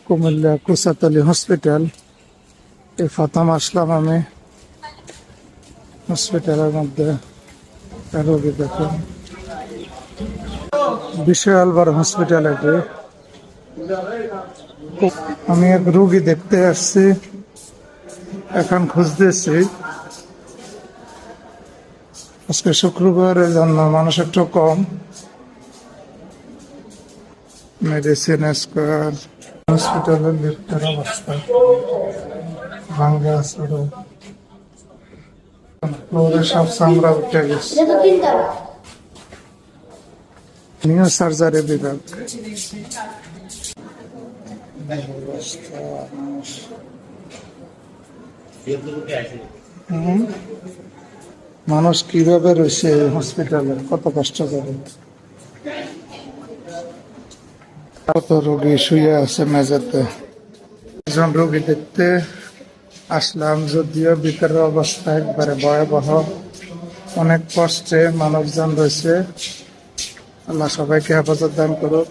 Comilla কুসাতলি hospital. এই প্রথম আসলাম আমি হসপিটালের মধ্যে রোগী দেখে। বিশাল বড় হসপিটাল এটি। আমি এক রোগী দেখতে আসছি, এখন খুঁজতেছি। আজকে শুক্রবারের জন্য মানুষ একটু কম। মেডিসিন স্কোয়ার হসপিটালের লিফটের অবস্থা ভাঙ্গা আছে, ফ্লোরে সব চামড়া উঠে গেছে। নিউ সার্জারি বিভাগ। মানুষ কিভাবে রয়েছে হসপিটালে, কত কষ্ট করে। কত রোগী শুয়ে আছে মেঝেতে। একজন রোগী দেখতে আসলাম, যদিও ভিতরের অবস্থা একবারে ভয়াবহ, অনেক কষ্টে মানুষজন রয়েছে। আল্লাহ সবাইকে হেফাজত দান করুক।